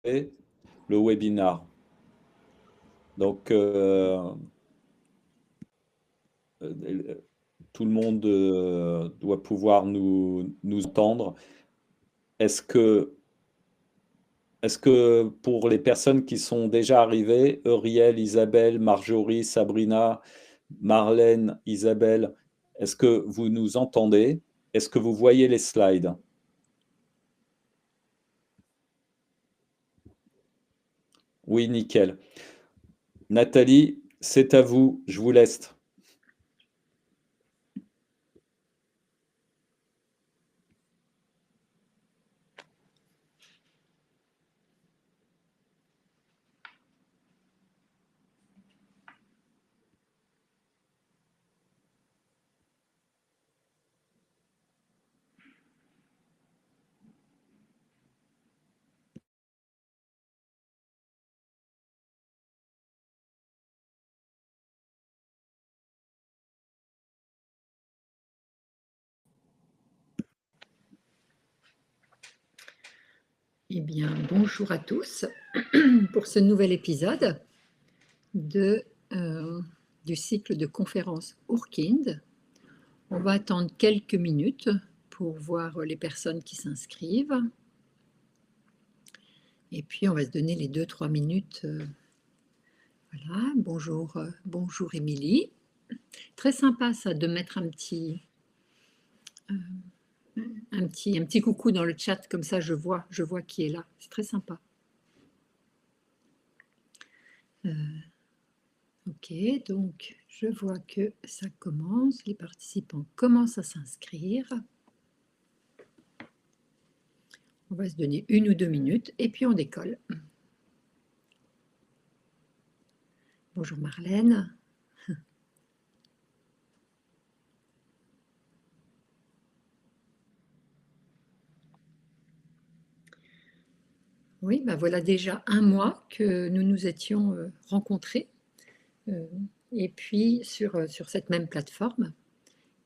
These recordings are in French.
le webinar. Donc, tout le monde doit pouvoir nous entendre. Est-ce que pour les personnes qui sont déjà arrivées, Euriel, Isabelle, Marjorie, Sabrina, Marlène, Isabelle, est-ce que vous nous entendez? Est-ce que vous voyez les slides? Oui, nickel. Nathalie, c'est à vous, je vous laisse. Eh bien, bonjour à tous pour ce nouvel épisode du cycle de conférences Urkind. On va attendre quelques minutes pour voir les personnes qui s'inscrivent. Et puis, on va se donner les 2-3 minutes. Voilà, bonjour, bonjour Émilie. Très sympa ça de mettre un petit coucou dans le chat, comme ça je vois qui est là. C'est très sympa. Ok, donc je vois que ça commence, les participants commencent à s'inscrire. On va se donner 1 ou 2 minutes et puis on décolle. Bonjour Marlène. Oui, ben voilà déjà un mois que nous nous étions rencontrés et puis sur cette même plateforme.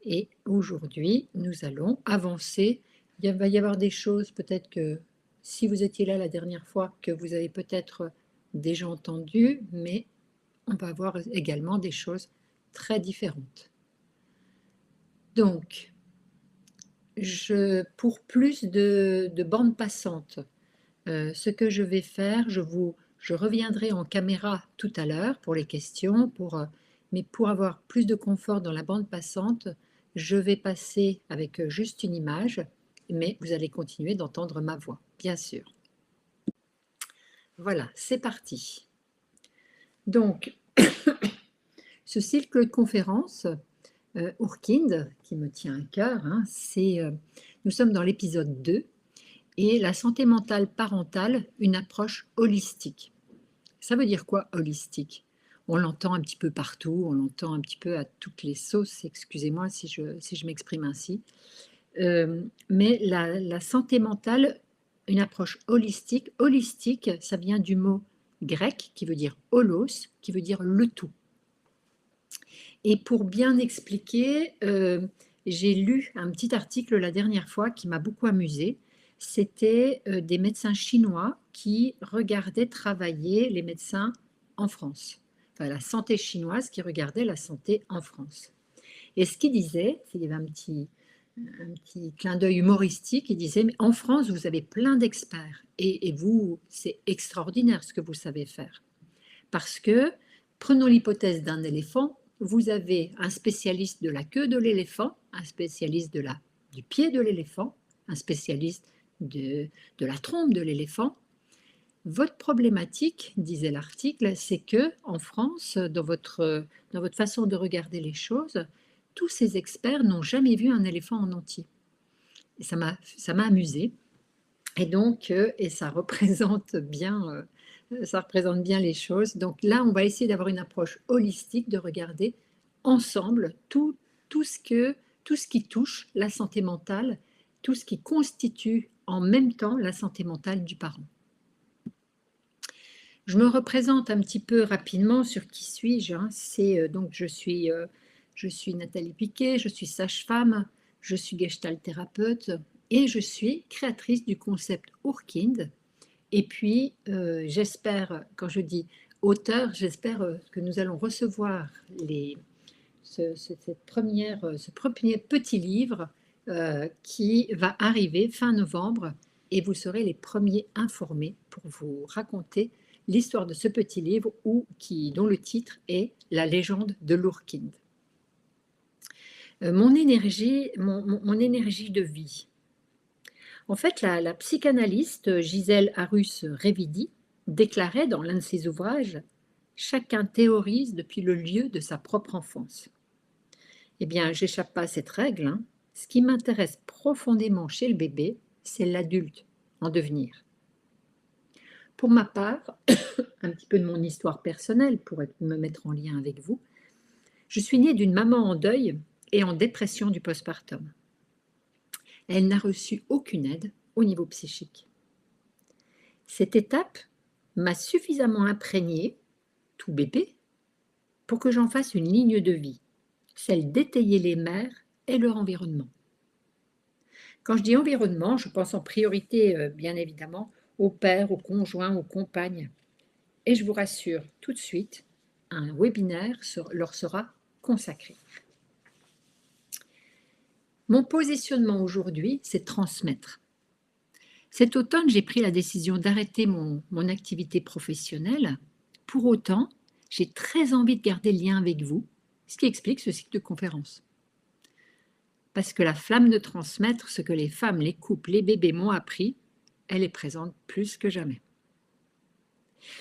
Et aujourd'hui, nous allons avancer. Il va y avoir des choses peut-être que si vous étiez là la dernière fois, que vous avez peut-être déjà entendues, mais on va voir également des choses très différentes. Donc, pour plus de bandes passantes, ce que je vais faire, je reviendrai en caméra tout à l'heure pour les questions, mais pour avoir plus de confort dans la bande passante, je vais passer avec juste une image, mais vous allez continuer d'entendre ma voix, bien sûr. Voilà, c'est parti. Donc, ce cycle de conférences, Urkind, qui me tient à cœur, hein, nous sommes dans l'épisode 2, et la santé mentale parentale, une approche holistique. Ça veut dire quoi, holistique? On l'entend un petit peu partout, on l'entend un petit peu à toutes les sauces, excusez-moi si je m'exprime ainsi. Mais la santé mentale, une approche holistique, ça vient du mot grec qui veut dire holos, qui veut dire le tout. Et pour bien expliquer, j'ai lu un petit article la dernière fois qui m'a beaucoup amusée. C'était des médecins chinois qui regardaient travailler les médecins en France. Enfin, la santé chinoise qui regardait la santé en France. Et ce qu'il disait, il y avait un petit clin d'œil humoristique, il disait, mais en France, vous avez plein d'experts. Et vous, c'est extraordinaire ce que vous savez faire. Parce que, prenons l'hypothèse d'un éléphant, vous avez un spécialiste de la queue de l'éléphant, un spécialiste du pied de l'éléphant, un spécialiste de la trompe de l'éléphant. Votre problématique, disait l'article, c'est que en France, dans votre façon de regarder les choses, tous ces experts n'ont jamais vu un éléphant en entier. Et ça m'a amusée. Et donc, ça représente bien les choses. Donc là, on va essayer d'avoir une approche holistique, de regarder ensemble tout ce qui touche la santé mentale, tout ce qui constitue en même temps la santé mentale du parent. Je me représente un petit peu rapidement sur qui suis-je. Hein. Donc je suis Nathalie Piquet, je suis sage-femme, je suis gestalt thérapeute et je suis créatrice du concept Urkind, Et puis, j'espère, quand je dis auteur, j'espère que nous allons recevoir ce premier petit livre qui va arriver fin novembre et vous serez les premiers informés pour vous raconter l'histoire de ce petit livre dont le titre est La légende de l'Ourkinde. Mon énergie de vie. En fait, la psychanalyste Gisèle Harus-Révidi déclarait dans l'un de ses ouvrages « Chacun théorise depuis le lieu de sa propre enfance ». Eh bien, j'échappe pas à cette règle, hein. Ce qui m'intéresse profondément chez le bébé, c'est l'adulte en devenir. Pour ma part, un petit peu de mon histoire personnelle pour me mettre en lien avec vous, je suis née d'une maman en deuil et en dépression du postpartum. Elle n'a reçu aucune aide au niveau psychique. Cette étape m'a suffisamment imprégnée, tout bébé, pour que j'en fasse une ligne de vie, celle d'étayer les mères et leur environnement. Quand je dis environnement, je pense en priorité, bien évidemment, aux pères, aux conjoints, aux compagnes. Et je vous rassure tout de suite, un webinaire leur sera consacré. Mon positionnement aujourd'hui, c'est transmettre. Cet automne, j'ai pris la décision d'arrêter mon activité professionnelle. Pour autant, j'ai très envie de garder le lien avec vous, ce qui explique ce cycle de conférences. Parce que la flamme de transmettre, ce que les femmes, les couples, les bébés m'ont appris, elle est présente plus que jamais.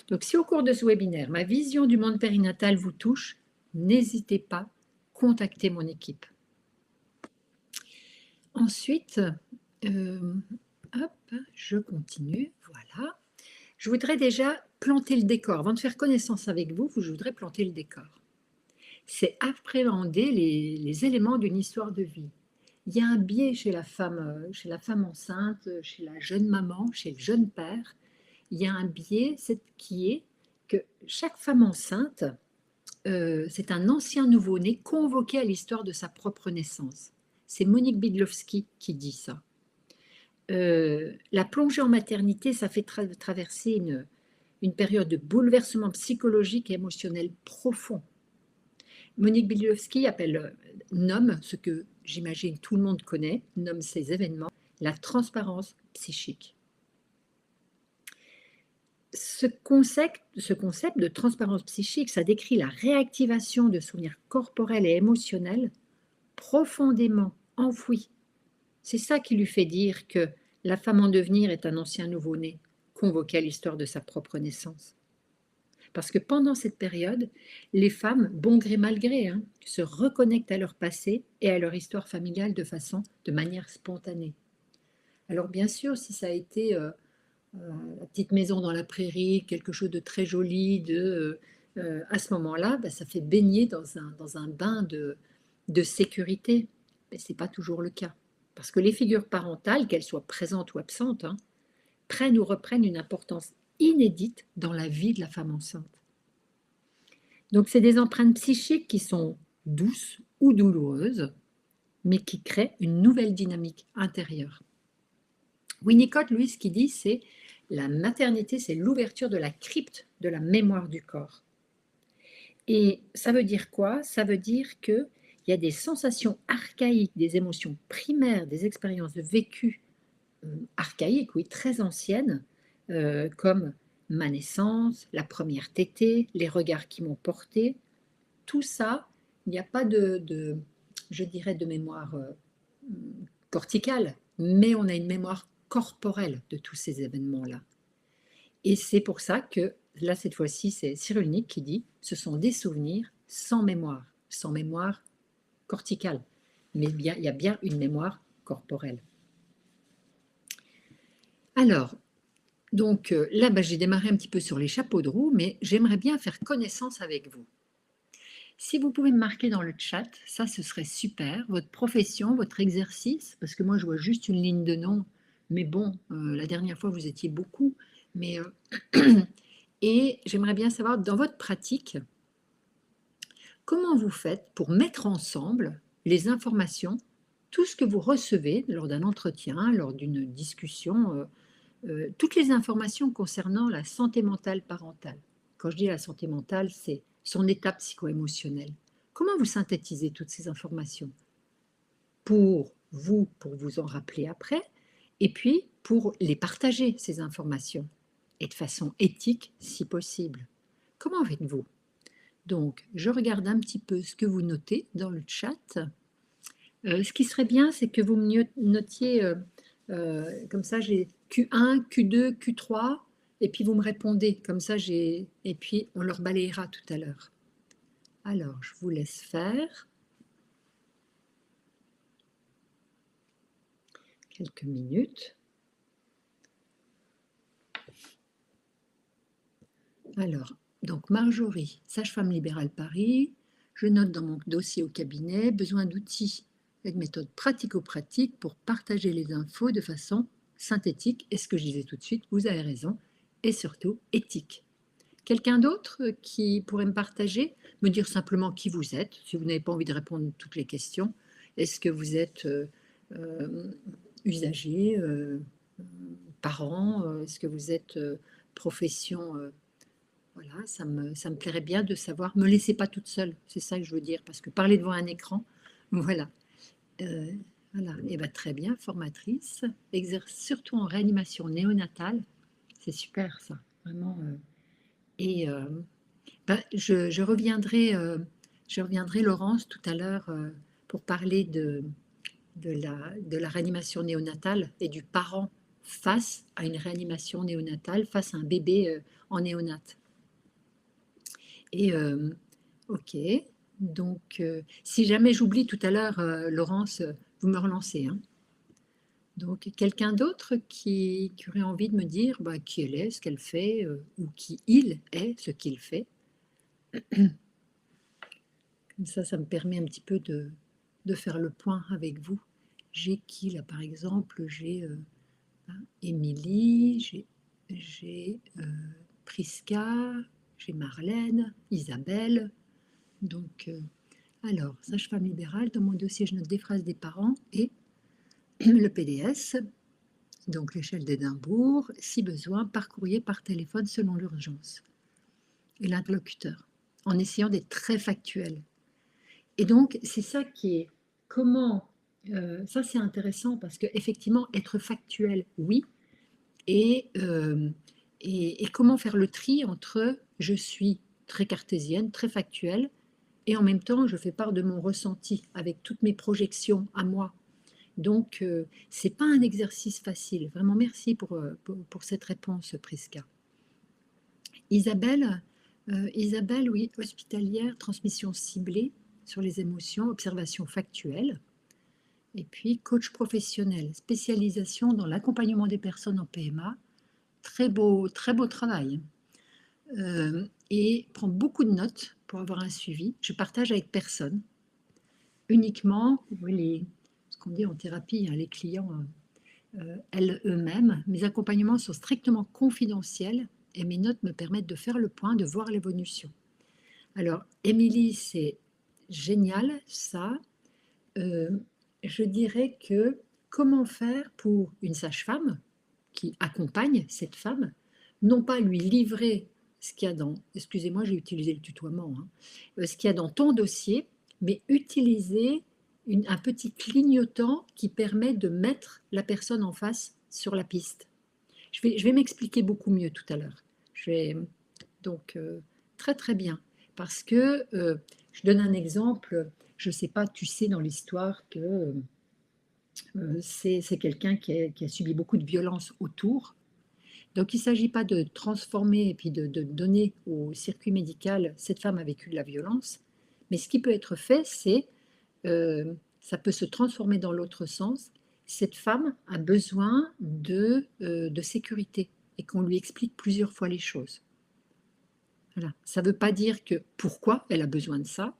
Donc si au cours de ce webinaire, ma vision du monde périnatal vous touche, n'hésitez pas, contactez mon équipe. Ensuite, je continue, voilà. Je voudrais déjà planter le décor. Avant de faire connaissance avec vous, je voudrais planter le décor. C'est appréhender les éléments d'une histoire de vie. Il y a un biais chez la femme enceinte, chez la jeune maman, chez le jeune père. Il y a un biais qui est que chaque femme enceinte, c'est un ancien nouveau-né convoqué à l'histoire de sa propre naissance. C'est Monique Bydlowski qui dit ça. La plongée en maternité, ça fait traverser une période de bouleversement psychologique et émotionnel profond. Monique Bydlowski nomme ce que j'imagine tout le monde connaît, nomme ces événements, la transparence psychique. Ce concept de transparence psychique, ça décrit la réactivation de souvenirs corporels et émotionnels profondément enfouis. C'est ça qui lui fait dire que la femme en devenir est un ancien nouveau-né, convoqué à l'histoire de sa propre naissance. Parce que pendant cette période, les femmes, bon gré mal gré, se reconnectent à leur passé et à leur histoire familiale de manière spontanée. Alors bien sûr, si ça a été la petite maison dans la prairie, quelque chose de très joli, à ce moment-là, ça fait baigner dans un bain de sécurité. Mais ce n'est pas toujours le cas. Parce que les figures parentales, qu'elles soient présentes ou absentes, prennent ou reprennent une importance inédite dans la vie de la femme enceinte. Donc, c'est des empreintes psychiques qui sont douces ou douloureuses, mais qui créent une nouvelle dynamique intérieure. Winnicott, lui, ce qu'il dit, c'est la maternité, c'est l'ouverture de la crypte de la mémoire du corps. Et ça veut dire quoi? Ça veut dire qu'il y a des sensations archaïques, des émotions primaires, des expériences de vécu archaïques, oui, très anciennes, comme ma naissance, la première tétée, les regards qui m'ont portée. Tout ça, il n'y a pas je dirais, de mémoire corticale, mais on a une mémoire corporelle de tous ces événements-là. Et c'est pour ça que, là, cette fois-ci, c'est Cyrulnik qui dit « ce sont des souvenirs sans mémoire corticale, mais il y a bien une mémoire corporelle. » Alors, donc là, j'ai démarré un petit peu sur les chapeaux de roue, mais j'aimerais bien faire connaissance avec vous. Si vous pouvez me marquer dans le chat, ça, ce serait super. Votre profession, votre exercice, parce que moi, je vois juste une ligne de nom, mais bon, la dernière fois, vous étiez beaucoup. Mais, et j'aimerais bien savoir, dans votre pratique, comment vous faites pour mettre ensemble les informations, tout ce que vous recevez lors d'un entretien, lors d'une discussion toutes les informations concernant la santé mentale parentale. Quand je dis la santé mentale, c'est son état psycho-émotionnel. Comment vous synthétisez toutes ces informations pour vous en rappeler après, et puis pour les partager, ces informations, et de façon éthique si possible. Comment faites-vous? Donc, je regarde un petit peu ce que vous notez dans le chat. Ce qui serait bien, c'est que vous me notiez, comme ça, j'ai Q1, Q2, Q3, et puis vous me répondez, comme ça, et puis on leur balayera tout à l'heure. Alors, je vous laisse faire. Quelques minutes. Alors, donc Marjorie, sage-femme libérale Paris, je note dans mon dossier au cabinet, besoin d'outils et de méthodes pratico-pratiques pour partager les infos de façon synthétique, et ce que je disais tout de suite, vous avez raison, et surtout éthique. Quelqu'un d'autre qui pourrait me partager, me dire simplement qui vous êtes, si vous n'avez pas envie de répondre à toutes les questions. Est-ce que vous êtes usager, parent, est-ce que vous êtes profession voilà, ça me plairait bien de savoir. Me laissez pas toute seule, c'est ça que je veux dire, parce que parler devant un écran, voilà. Voilà, et bien très bien, formatrice, exerce surtout en réanimation néonatale, c'est super ça, vraiment. Et ben, je reviendrai, Laurence, tout à l'heure pour parler de la réanimation néonatale et du parent face à une réanimation néonatale, face à un bébé en néonate. Et ok, donc si jamais j'oublie tout à l'heure, Laurence, vous me relancez. Hein. Donc quelqu'un d'autre qui aurait envie de me dire qui elle est, ce qu'elle fait, ou qui il est, ce qu'il fait. Comme ça me permet un petit peu de faire le point avec vous. J'ai qui là par exemple? J'ai Émilie, j'ai Prisca, j'ai Marlène, Isabelle. Donc, alors, sage-femme libérale, dans mon dossier, je note des phrases des parents et le PDS, donc l'échelle d'Édimbourg, si besoin, par courrier, par téléphone, selon l'urgence. Et l'interlocuteur, en essayant d'être très factuel. Et donc, c'est ça qui est, comment, ça c'est intéressant parce qu'effectivement, être factuel, oui, et comment faire le tri entre je suis très cartésienne, très factuelle, et en même temps, je fais part de mon ressenti avec toutes mes projections à moi. Donc, ce n'est pas un exercice facile. Vraiment, merci pour cette réponse, Prisca. Isabelle, oui, hospitalière, transmission ciblée sur les émotions, observation factuelle. Et puis, coach professionnel, spécialisation dans l'accompagnement des personnes en PMA. Très beau travail. Et prend beaucoup de notes pour avoir un suivi. Je partage avec personne. Uniquement ce qu'on dit en thérapie, hein, les clients eux-mêmes. Mes accompagnements sont strictement confidentiels et mes notes me permettent de faire le point, de voir l'évolution. Alors, Émilie, c'est génial, ça. Je dirais que comment faire pour une sage-femme qui accompagne cette femme, non pas lui livrer ce qu'il y a dans, excusez-moi, j'ai utilisé le tutoiement, hein, ce qu'il y a dans ton dossier, mais utiliser un petit clignotant qui permet de mettre la personne en face sur la piste. Je vais m'expliquer beaucoup mieux tout à l'heure. Donc, très très bien. Parce que, je donne un exemple, je ne sais pas, tu sais dans l'histoire que c'est quelqu'un qui a subi beaucoup de violence autour. Donc, il ne s'agit pas de transformer et puis de donner au circuit médical, cette femme a vécu de la violence, mais ce qui peut être fait, c'est, ça peut se transformer dans l'autre sens. Cette femme a besoin de sécurité et qu'on lui explique plusieurs fois les choses. Voilà. Ça ne veut pas dire que pourquoi elle a besoin de ça,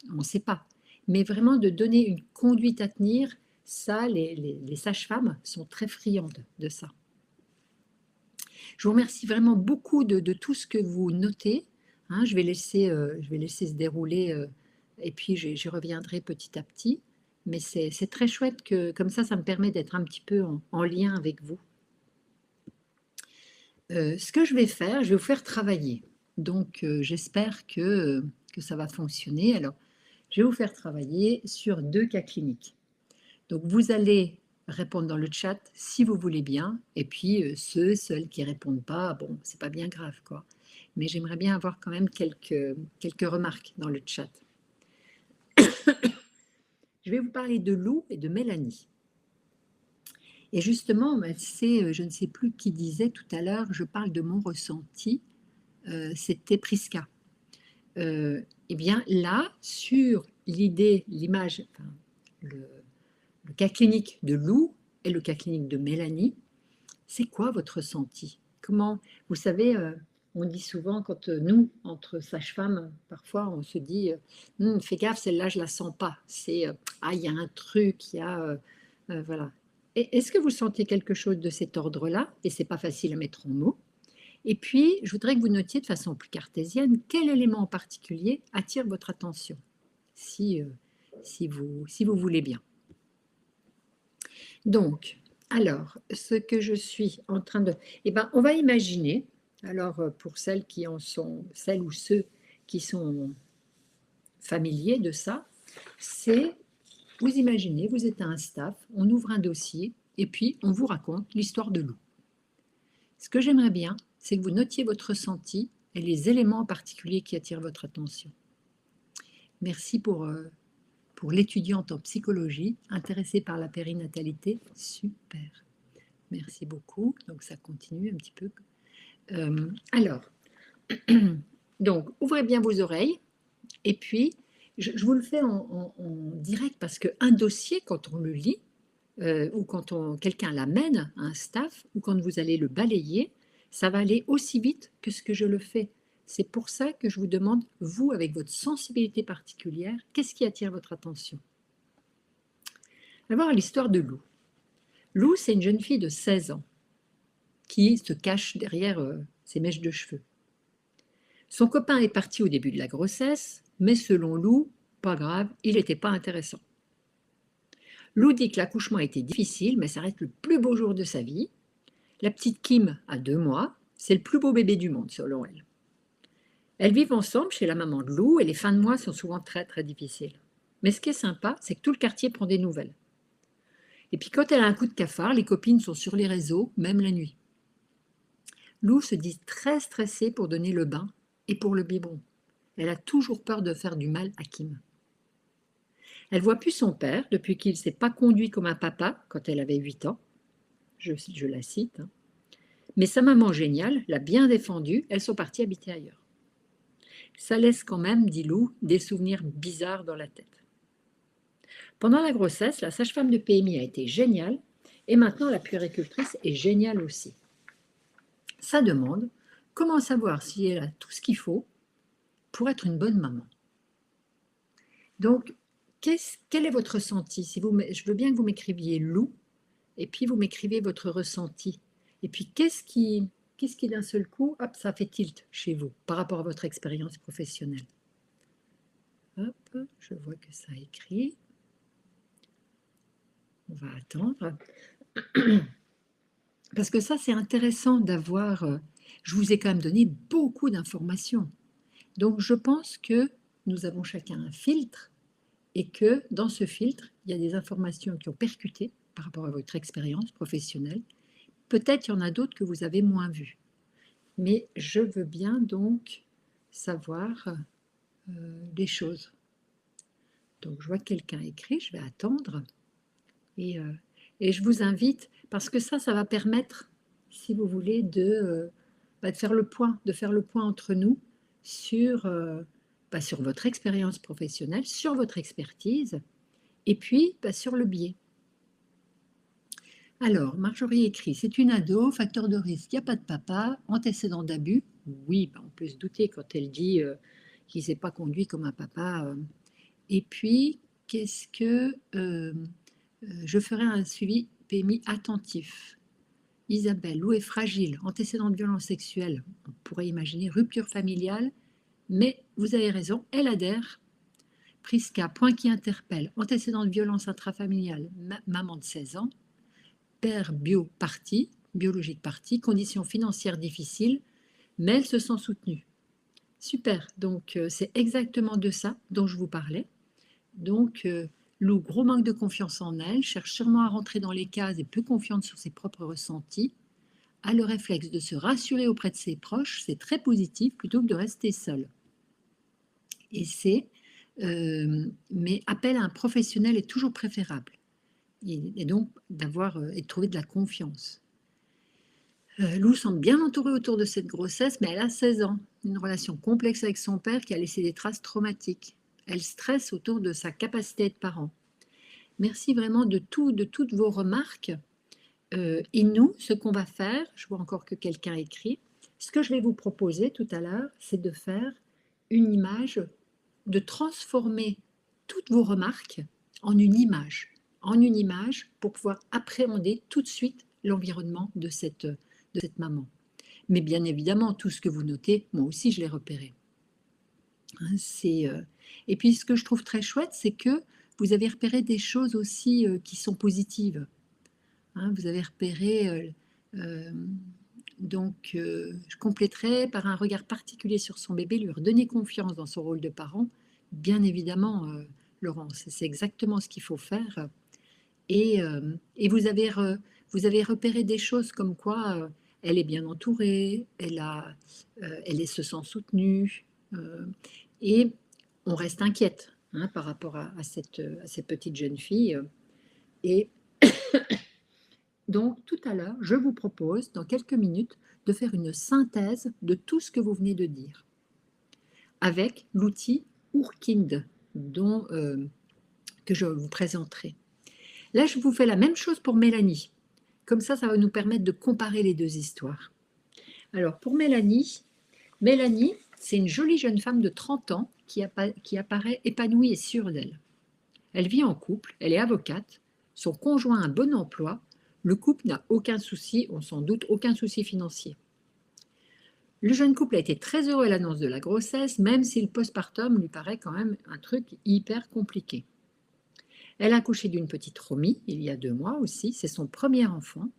on ne sait pas. Mais vraiment de donner une conduite à tenir, ça, les sages-femmes sont très friandes de ça. Je vous remercie vraiment beaucoup de tout ce que vous notez. Hein, je vais laisser se dérouler et puis j'y reviendrai petit à petit. Mais c'est très chouette que comme ça me permet d'être un petit peu en lien avec vous. Ce que je vais faire, je vais vous faire travailler. Donc, j'espère que ça va fonctionner. Alors, je vais vous faire travailler sur 2 cas cliniques. Donc, vous allez répondre dans le chat si vous voulez bien, et puis celles qui répondent pas, bon, c'est pas bien grave, quoi. Mais j'aimerais bien avoir quand même quelques remarques dans le chat. Je vais vous parler de Lou et de Mélanie. Et justement, c'est, je ne sais plus qui disait tout à l'heure, je parle de mon ressenti, c'était Prisca. Eh bien là, sur l'idée, l'image, enfin, le cas clinique de Lou et le cas clinique de Mélanie, c'est quoi votre ressenti? Comment, vous savez, on dit souvent quand nous, entre sages-femmes, parfois on se dit fais gaffe, celle-là je la sens pas. C'est ah, il y a un truc, il y a voilà. Est-ce que vous sentez quelque chose de cet ordre-là? Et c'est pas facile à mettre en mots. Et puis, je voudrais que vous notiez de façon plus cartésienne quel élément en particulier attire votre attention, si, si vous voulez bien. Donc, alors, ce que je suis en train de... Eh bien, on va imaginer, alors pour celles qui en sont, celles ou ceux qui sont familiers de ça, c'est, vous imaginez, vous êtes à un staff, on ouvre un dossier et puis on vous raconte l'histoire de Lou. Ce que j'aimerais bien, c'est que vous notiez votre ressenti et les éléments en particulier qui attirent votre attention. Merci pour l'étudiante en psychologie intéressée par la périnatalité. Super. Merci beaucoup. Donc, ça continue un petit peu. Alors, donc, ouvrez bien vos oreilles. Et puis, je vous le fais en direct parce qu'un dossier, quand on le lit, ou quand quelqu'un l'amène à un staff, ou quand vous allez le balayer, ça va aller aussi vite que ce que je le fais. C'est pour ça que je vous demande, vous, avec votre sensibilité particulière, qu'est-ce qui attire votre attention? D'abord, l'histoire de Lou. Lou, c'est une jeune fille de 16 ans qui se cache derrière ses mèches de cheveux. Son copain est parti au début de la grossesse, mais selon Lou, pas grave, il n'était pas intéressant. Lou dit que l'accouchement a été difficile, mais ça reste le plus beau jour de sa vie. La petite Kim a 2 mois, c'est le plus beau bébé du monde selon elle. Elles vivent ensemble chez la maman de Lou et les fins de mois sont souvent très très difficiles. Mais ce qui est sympa, c'est que tout le quartier prend des nouvelles. Et puis quand elle a un coup de cafard, les copines sont sur les réseaux, même la nuit. Lou se dit très stressée pour donner le bain et pour le biberon. Elle a toujours peur de faire du mal à Kim. Elle ne voit plus son père depuis qu'il ne s'est pas conduit comme un papa quand elle avait 8 ans. Je la cite. Hein. Mais sa maman géniale l'a bien défendue, elles sont parties habiter ailleurs. Ça laisse quand même, dit Lou, des souvenirs bizarres dans la tête. Pendant la grossesse, la sage-femme de PMI a été géniale et maintenant la puéricultrice est géniale aussi. Ça demande comment savoir si elle a tout ce qu'il faut pour être une bonne maman. Donc, quel est votre ressenti? Je veux bien que vous m'écriviez Lou et puis vous m'écrivez votre ressenti. Et puis, qu'est-ce qui d'un seul coup, hop, ça fait tilt chez vous par rapport à votre expérience professionnelle? Hop, je vois que ça écrit. On va attendre. Parce que ça, c'est intéressant d'avoir... je vous ai quand même donné beaucoup d'informations. Donc, je pense que nous avons chacun un filtre et que dans ce filtre, il y a des informations qui ont percuté par rapport à votre expérience professionnelle. Peut-être il y en a d'autres que vous avez moins vues. Mais je veux bien donc savoir des choses. Donc, je vois que quelqu'un écrit, je vais attendre. Et je vous invite, parce que ça va permettre, si vous voulez, de faire le point entre nous sur votre expérience professionnelle, sur votre expertise, et puis sur le biais. Alors, Marjorie écrit, c'est une ado, facteur de risque, il n'y a pas de papa, antécédent d'abus. Oui, on peut se douter quand elle dit qu'il ne s'est pas conduit comme un papa. Et puis, qu'est-ce que... je ferai un suivi PMI attentif. Isabelle, Lou est fragile, antécédent de violence sexuelle, on pourrait imaginer rupture familiale, mais vous avez raison, elle adhère. Prisca, point qui interpelle, antécédent de violence intrafamiliale, maman de 16 ans, père bio parti, biologique partie, conditions financières difficiles, mais elle se sent soutenue. Super, donc c'est exactement de ça dont je vous parlais. Donc, Lou, gros manque de confiance en elle, cherche sûrement à rentrer dans les cases et peu confiante sur ses propres ressentis, a le réflexe de se rassurer auprès de ses proches, c'est très positif plutôt que de rester seule. Et mais appel à un professionnel est toujours préférable. Et donc et de trouver de la confiance. Lou semble bien entourée autour de cette grossesse, mais elle a 16 ans, une relation complexe avec son père qui a laissé des traces traumatiques. Elle stresse autour de sa capacité à être parent. Merci vraiment de toutes vos remarques. Et nous, ce qu'on va faire, je vois encore que quelqu'un écrit, ce que je vais vous proposer tout à l'heure, c'est de faire une image, de transformer toutes vos remarques en une image pour pouvoir appréhender tout de suite l'environnement de cette maman. Mais bien évidemment, tout ce que vous notez, moi aussi je l'ai repéré. Hein, Et puis ce que je trouve très chouette, c'est que vous avez repéré des choses aussi qui sont positives. Hein, vous avez repéré, je compléterai par un regard particulier sur son bébé, lui redonner confiance dans son rôle de parent. Bien évidemment, Laurence, c'est exactement ce qu'il faut faire. Et vous avez repéré des choses comme quoi elle est bien entourée, elle se sent soutenue, et on reste inquiète hein, par rapport à cette petite jeune fille. Et donc, tout à l'heure, je vous propose, dans quelques minutes, de faire une synthèse de tout ce que vous venez de dire, avec l'outil Urkind, que je vous présenterai. Là, je vous fais la même chose pour Mélanie. Comme ça va nous permettre de comparer les deux histoires. Alors, pour Mélanie, c'est une jolie jeune femme de 30 ans qui apparaît épanouie et sûre d'elle. Elle vit en couple, elle est avocate, son conjoint a un bon emploi, le couple n'a aucun souci, on s'en doute, aucun souci financier. Le jeune couple a été très heureux à l'annonce de la grossesse, même si le postpartum lui paraît quand même un truc hyper compliqué. Elle a accouché d'une petite Romy il y a 2 mois aussi, c'est son premier enfant.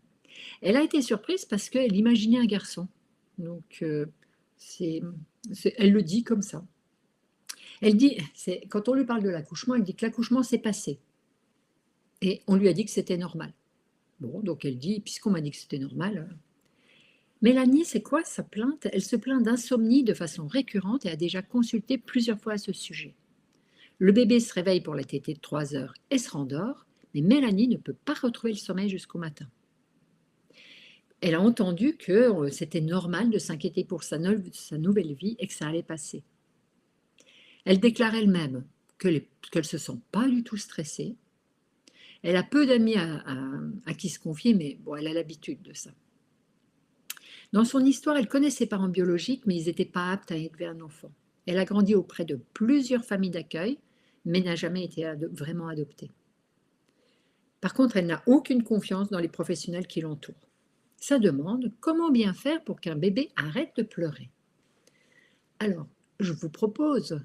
Elle a été surprise parce qu'elle imaginait un garçon. Donc, elle le dit comme ça. Elle dit, quand on lui parle de l'accouchement, elle dit que l'accouchement s'est passé. Et on lui a dit que c'était normal. Bon, donc elle dit, puisqu'on m'a dit que c'était normal. Mélanie, c'est quoi sa plainte? Elle se plaint d'insomnie de façon récurrente et a déjà consulté plusieurs fois à ce sujet. Le bébé se réveille pour la tétée de 3 heures et se rendort, mais Mélanie ne peut pas retrouver le sommeil jusqu'au matin. Elle a entendu que c'était normal de s'inquiéter pour sa nouvelle vie et que ça allait passer. Elle déclare elle-même qu'elle ne se sent pas du tout stressée. Elle a peu d'amis à qui se confier, mais bon, elle a l'habitude de ça. Dans son histoire, elle connaît ses parents biologiques, mais ils n'étaient pas aptes à élever un enfant. Elle a grandi auprès de plusieurs familles d'accueil, mais n'a jamais été vraiment adoptée. Par contre, elle n'a aucune confiance dans les professionnels qui l'entourent. Ça demande comment bien faire pour qu'un bébé arrête de pleurer. Alors, je vous propose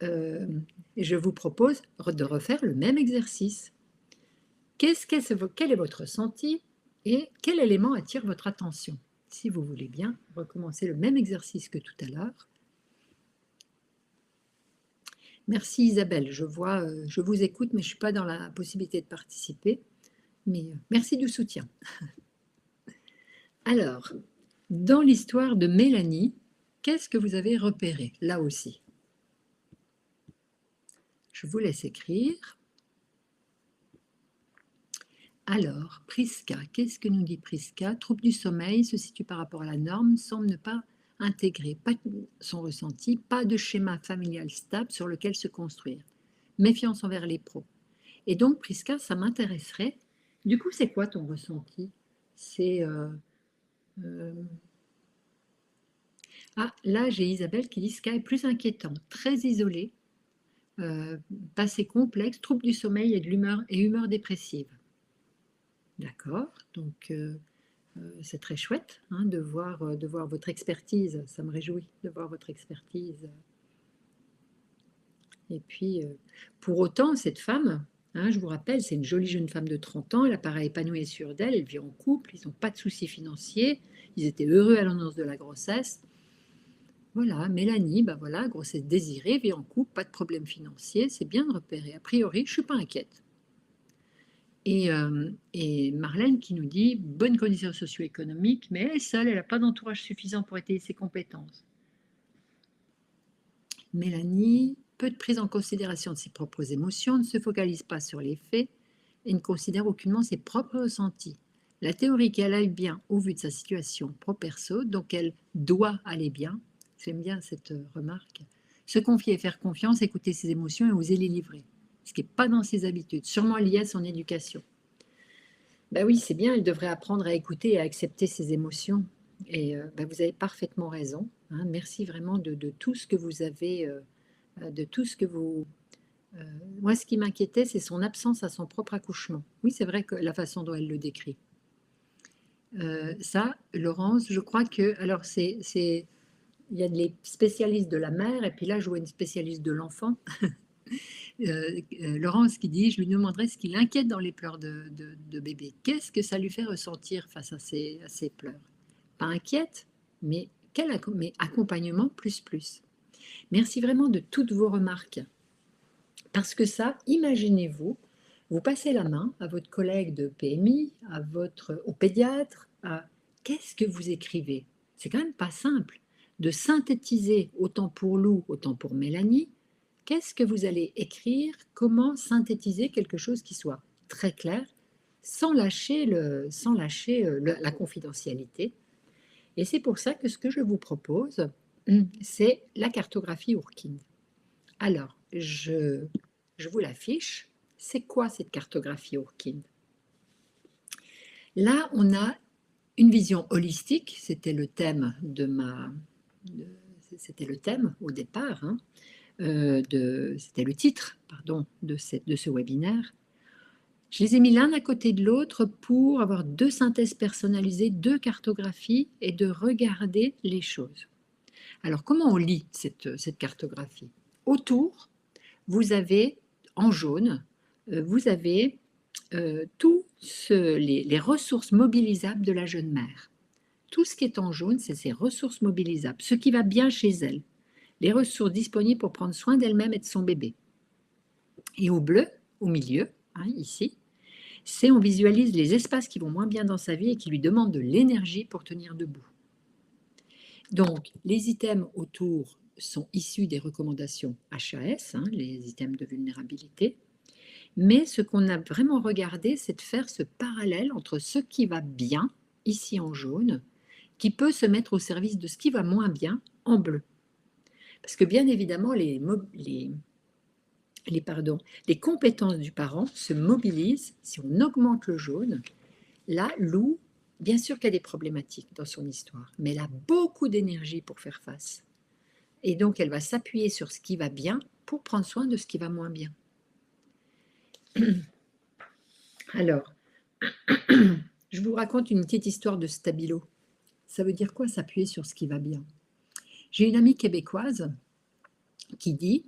de refaire le même exercice. Quel est votre ressenti et quel élément attire votre attention? Si vous voulez bien, recommencer le même exercice que tout à l'heure. Merci Isabelle, je vous écoute, mais je ne suis pas dans la possibilité de participer. Mais merci du soutien. Alors, dans l'histoire de Mélanie, qu'est-ce que vous avez repéré là aussi? Je vous laisse écrire. Alors, Prisca, qu'est-ce que nous dit Prisca? Trouble du sommeil se situe par rapport à la norme, semble ne pas intégrer son ressenti, pas de schéma familial stable sur lequel se construire. Méfiance envers les pros. Et donc, Prisca, ça m'intéresserait. Du coup, c'est quoi ton ressenti? C'est... Ah, là, j'ai Isabelle qui dit ce cas est plus inquiétant, très isolé, passé complexe, trouble du sommeil et de l'humeur et humeur dépressive. D'accord, donc c'est très chouette hein, de voir votre expertise, ça me réjouit de voir votre expertise. Et puis, pour autant, cette femme, Hein, je vous rappelle, c'est une jolie jeune femme de 30 ans, elle apparaît épanouie et sûre d'elle, elle vit en couple, ils n'ont pas de soucis financiers, ils étaient heureux à l'annonce de la grossesse. Voilà, Mélanie, bah voilà, grossesse désirée, vit en couple, pas de problème financier, c'est bien de repérer. A priori, je ne suis pas inquiète. Et Marlène qui nous dit bonne condition socio-économique, mais elle est seule, elle n'a pas d'entourage suffisant pour étayer ses compétences. Mélanie, peu de prise en considération de ses propres émotions, ne se focalise pas sur les faits et ne considère aucunement ses propres ressentis. La théorie qu'elle aille bien au vu de sa situation pro-perso, donc elle doit aller bien, j'aime bien cette remarque, se confier et faire confiance, écouter ses émotions et oser les livrer, ce qui n'est pas dans ses habitudes, sûrement lié à son éducation. Ben oui, c'est bien, elle devrait apprendre à écouter et à accepter ses émotions. Et ben vous avez parfaitement raison. Hein. Merci vraiment de tout ce que vous avez, de tout ce que vous... moi, ce qui m'inquiétait, c'est son absence à son propre accouchement. Oui, c'est vrai que la façon dont elle le décrit. Ça, Laurence, je crois que... Alors, il y a les spécialistes de la mère, et puis là, je vois une spécialiste de l'enfant. Laurence qui dit, je lui demanderai ce qui l'inquiète dans les pleurs de bébé. Qu'est-ce que ça lui fait ressentir face à ces pleurs? Pas inquiète, mais mais accompagnement plus plus. Merci vraiment de toutes vos remarques. Parce que ça, imaginez-vous, vous passez la main à votre collègue de PMI, au pédiatre, qu'est-ce que vous écrivez? C'est quand même pas simple de synthétiser, autant pour Lou, autant pour Mélanie. Qu'est-ce que vous allez écrire? Comment synthétiser quelque chose qui soit très clair, sans lâcher la confidentialité? Et c'est pour ça que ce que je vous propose, c'est la cartographie Ourkine. Alors, je vous l'affiche. C'est quoi cette cartographie Ourkine? Là, on a une vision holistique. C'était le thème c'était le thème au départ. Hein, c'était le titre, pardon, de ce webinaire. Je les ai mis l'un à côté de l'autre pour avoir deux synthèses personnalisées, deux cartographies et de regarder les choses. Alors, comment on lit cette cartographie? Autour, vous avez, en jaune, vous avez les ressources mobilisables de la jeune mère. Tout ce qui est en jaune, c'est ses ressources mobilisables, ce qui va bien chez elle, les ressources disponibles pour prendre soin d'elle-même et de son bébé. Et au bleu, au milieu, hein, ici, on visualise les espaces qui vont moins bien dans sa vie et qui lui demandent de l'énergie pour tenir debout. Donc, les items autour sont issus des recommandations HAS, hein, les items de vulnérabilité. Mais ce qu'on a vraiment regardé, c'est de faire ce parallèle entre ce qui va bien, ici en jaune, qui peut se mettre au service de ce qui va moins bien, en bleu. Parce que bien évidemment, les compétences du parent se mobilisent si on augmente le jaune. Là, Lou, bien sûr qu'elle a des problématiques dans son histoire, mais elle a beaucoup d'énergie pour faire face. Et donc, elle va s'appuyer sur ce qui va bien pour prendre soin de ce qui va moins bien. Alors, je vous raconte une petite histoire de stabilo. Ça veut dire quoi, s'appuyer sur ce qui va bien? J'ai une amie québécoise qui dit,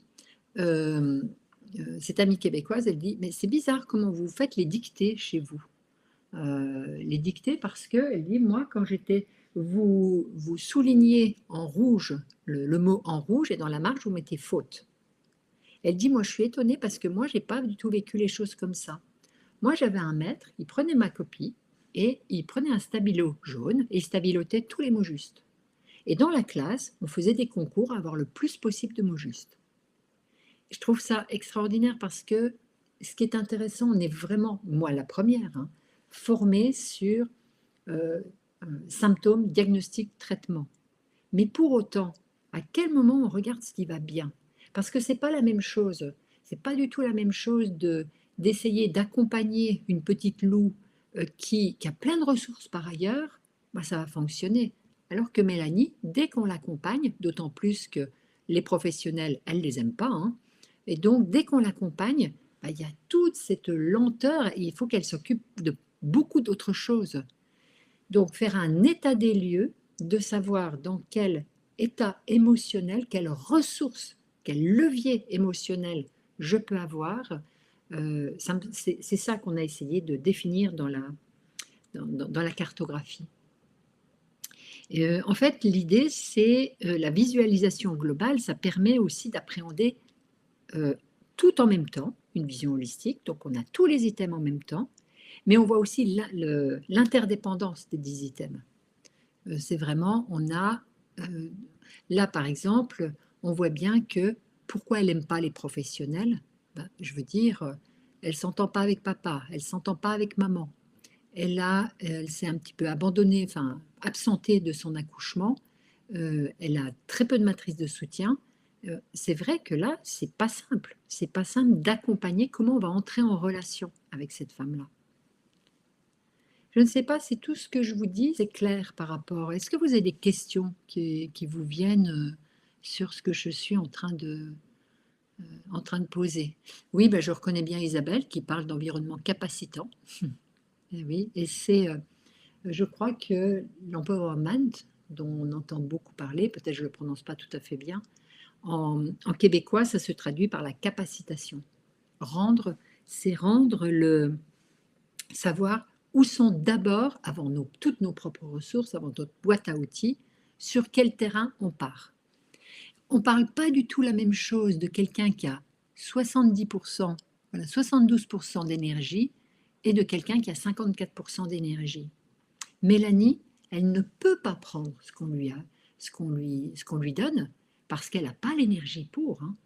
cette amie québécoise, elle dit, mais c'est bizarre comment vous faites les dictées chez vous. Les dictées parce que, elle dit, moi, quand vous soulignez en rouge le mot en rouge et dans la marge, vous mettez faute. Elle dit, moi, je suis étonnée parce que moi, je n'ai pas du tout vécu les choses comme ça. Moi, j'avais un maître, il prenait ma copie et il prenait un stabilo jaune et il stabilotait tous les mots justes. Et dans la classe, on faisait des concours à avoir le plus possible de mots justes. Je trouve ça extraordinaire parce que ce qui est intéressant, on est vraiment, moi la première, hein, formée sur symptômes, diagnostic, traitement. Mais pour autant, à quel moment on regarde ce qui va bien? Parce que ce n'est pas la même chose. C'est pas du tout la même chose d'essayer d'accompagner une petite Lou qui a plein de ressources par ailleurs, bah, ça va fonctionner. Alors que Mélanie, dès qu'on l'accompagne, d'autant plus que les professionnels, elles ne les aiment pas, hein, et donc dès qu'on l'accompagne, bah, il y a toute cette lenteur et il faut qu'elle s'occupe de beaucoup d'autres choses. Donc faire un état des lieux, de savoir dans quel état émotionnel, quelles ressources, quel levier émotionnel je peux avoir, C'est ça qu'on a essayé de définir dans la cartographie. En fait, l'idée, c'est la visualisation globale, ça permet aussi d'appréhender tout en même temps, une vision holistique, donc on a tous les items en même temps, mais on voit aussi l'interdépendance des 10 items. C'est vraiment, on a, là par exemple, on voit bien que pourquoi elle n'aime pas les professionnels, ben, je veux dire, elle ne s'entend pas avec papa, elle ne s'entend pas avec maman, elle s'est un petit peu abandonnée, enfin absentée de son accouchement, elle a très peu de matrice de soutien. C'est vrai que là, c'est pas simple. C'est pas simple d'accompagner comment on va entrer en relation avec cette femme-là. Je ne sais pas si tout ce que je vous dis, c'est clair par rapport. Est-ce que vous avez des questions qui vous viennent sur ce que je suis en train de poser? Oui, ben, je reconnais bien Isabelle qui parle d'environnement capacitant. Et oui, et je crois que l'empowerment, dont on entend beaucoup parler, peut-être je ne le prononce pas tout à fait bien, en québécois, ça se traduit par la capacitation. C'est rendre le savoir où sont d'abord, avant toutes nos propres ressources, avant notre boîte à outils, sur quel terrain on part. On ne parle pas du tout la même chose de quelqu'un qui a 70%, voilà, 72% d'énergie et de quelqu'un qui a 54% d'énergie. Mélanie, elle ne peut pas prendre ce qu'on lui donne parce qu'elle n'a pas l'énergie pour. Hein.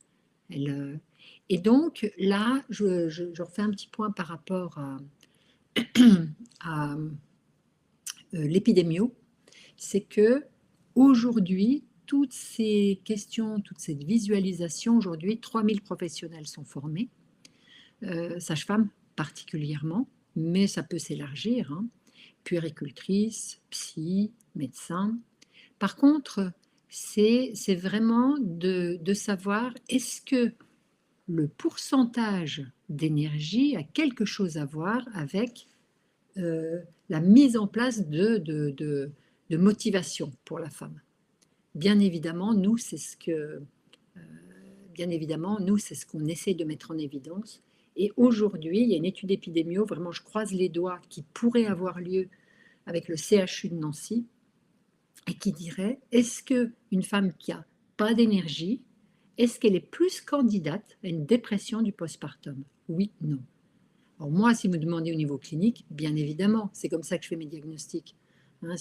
Et donc là, je refais un petit point par rapport à l'épidémio, c'est que aujourd'hui, toutes ces questions, toute cette visualisation, aujourd'hui, 3000 professionnels sont formés, sages-femmes particulièrement, mais ça peut s'élargir, hein, puéricultrices, psy, médecins. Par contre, c'est vraiment de savoir est-ce que le pourcentage d'énergie a quelque chose à voir avec la mise en place de motivation pour la femme. Bien évidemment, nous, c'est ce qu'on essaie de mettre en évidence. Et aujourd'hui, il y a une étude épidémio, vraiment, je croise les doigts, qui pourrait avoir lieu avec le CHU de Nancy, et qui dirait, est-ce qu'une femme qui n'a pas d'énergie, est-ce qu'elle est plus candidate à une dépression du postpartum? Oui, non. Alors moi, si vous me demandez au niveau clinique, bien évidemment, c'est comme ça que je fais mes diagnostics. Hein,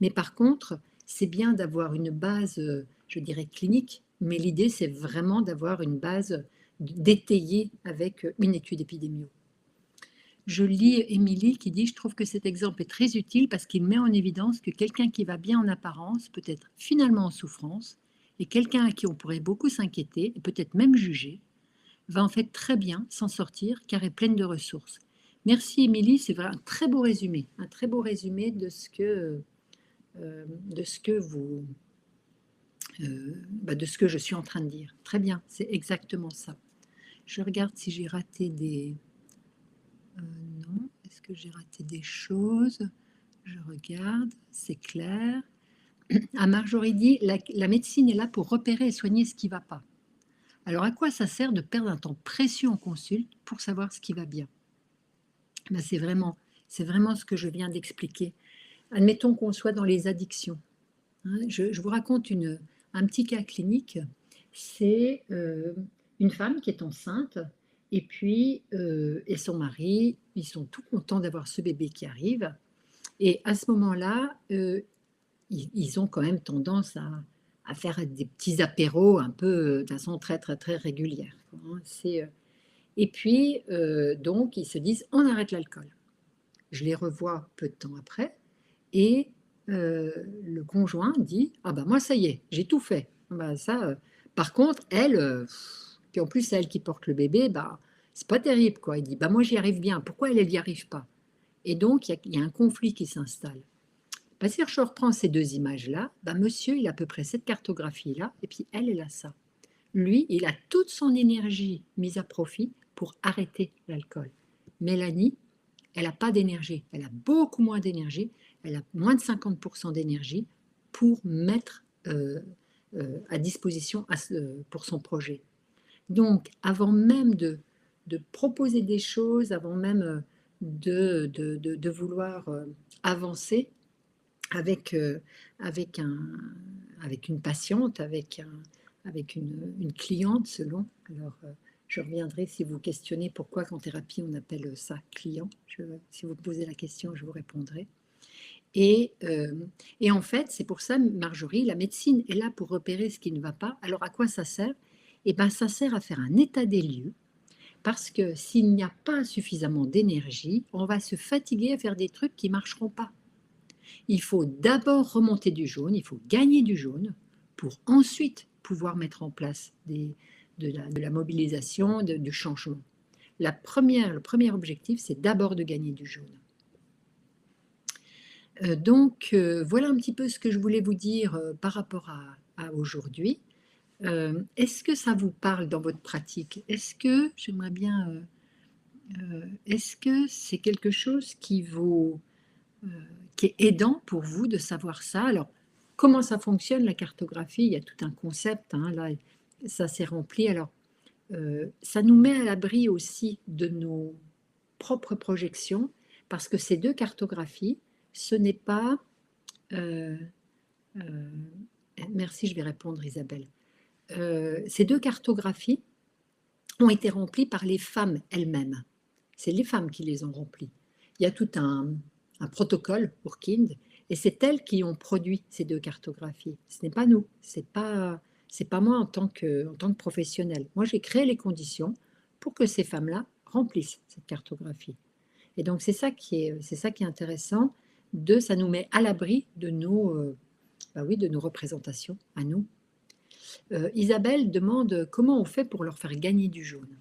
mais par contre, c'est bien d'avoir une base, je dirais, clinique, mais l'idée, c'est vraiment d'avoir une base détayée avec une étude épidémio. Je lis Émilie qui dit « Je trouve que cet exemple est très utile parce qu'il met en évidence que quelqu'un qui va bien en apparence peut être finalement en souffrance et quelqu'un à qui on pourrait beaucoup s'inquiéter et peut-être même juger va en fait très bien s'en sortir car est pleine de ressources. » Merci Émilie, c'est un très beau résumé de ce de ce que je suis en train de dire. Très bien, c'est exactement ça. Je regarde si j'ai raté des... non, est-ce que j'ai raté des choses? Je regarde, c'est clair. Ah, Marjorie dit, la médecine est là pour repérer et soigner ce qui ne va pas. Alors, à quoi ça sert de perdre un temps précieux en consulte pour savoir ce qui va bien? Ben, c'est vraiment ce que je viens d'expliquer. Admettons qu'on soit dans les addictions. Hein, je vous raconte un petit cas clinique. C'est une femme qui est enceinte et puis et son mari, ils sont tout contents d'avoir ce bébé qui arrive. Et à ce moment-là, ils ont quand même tendance à faire des petits apéros un peu de façon très, très, très régulière. Et puis, donc, ils se disent, on arrête l'alcool. Je les revois peu de temps après, et le conjoint dit, ah ben moi, ça y est, j'ai tout fait. Ben, ça, par contre, elle, puis en plus, c'est elle qui porte le bébé, bah, c'est pas terrible, quoi. Il dit, bah moi, j'y arrive bien. Pourquoi elle n'y arrive pas? Et donc, il y a un conflit qui s'installe. Ben, si je reprends ces deux images-là, ben, monsieur, il a à peu près cette cartographie-là, et puis elle a ça. Lui, il a toute son énergie mise à profit pour arrêter l'alcool. Mélanie, elle n'a pas d'énergie, elle a beaucoup moins d'énergie, elle a moins de 50% d'énergie pour mettre à disposition pour son projet. Donc, avant même de proposer des choses avant même de vouloir avancer avec, avec, un, avec une patiente, avec une cliente selon. Alors, je reviendrai si vous questionnez pourquoi en thérapie on appelle ça client. Si vous posez la question, je vous répondrai. Et, euh, et en fait, c'est pour ça, Marjorie, la médecine est là pour repérer ce qui ne va pas. Alors, à quoi ça sert? Eh bien, ça sert à faire un état des lieux, parce que s'il n'y a pas suffisamment d'énergie, on va se fatiguer à faire des trucs qui ne marcheront pas. Il faut d'abord remonter du jaune, il faut gagner du jaune pour ensuite pouvoir mettre en place de la mobilisation, du changement. Le premier objectif, c'est d'abord de gagner du jaune. Donc, voilà un petit peu ce que je voulais vous dire par rapport à aujourd'hui. Est-ce que ça vous parle dans votre pratique? Est-ce que, j'aimerais bien, est-ce que c'est quelque chose qui est aidant pour vous de savoir ça? Alors, comment ça fonctionne la cartographie? Il y a tout un concept, hein, là, ça s'est rempli. Alors, ça nous met à l'abri aussi de nos propres projections, parce que ces deux cartographies, ce n'est pas... euh, euh, merci, je vais répondre Isabelle. Ces deux cartographies ont été remplies par les femmes elles-mêmes. C'est les femmes qui les ont remplies. Il y a tout un protocole pour Kind, et c'est elles qui ont produit ces deux cartographies. Ce n'est pas nous, c'est pas moi en tant que professionnel. Moi, j'ai créé les conditions pour que ces femmes-là remplissent cette cartographie. Et donc, c'est ça qui est intéressant, ça nous met à l'abri de bah oui, de nos représentations à nous. Isabelle demande comment on fait pour leur faire gagner du jaune.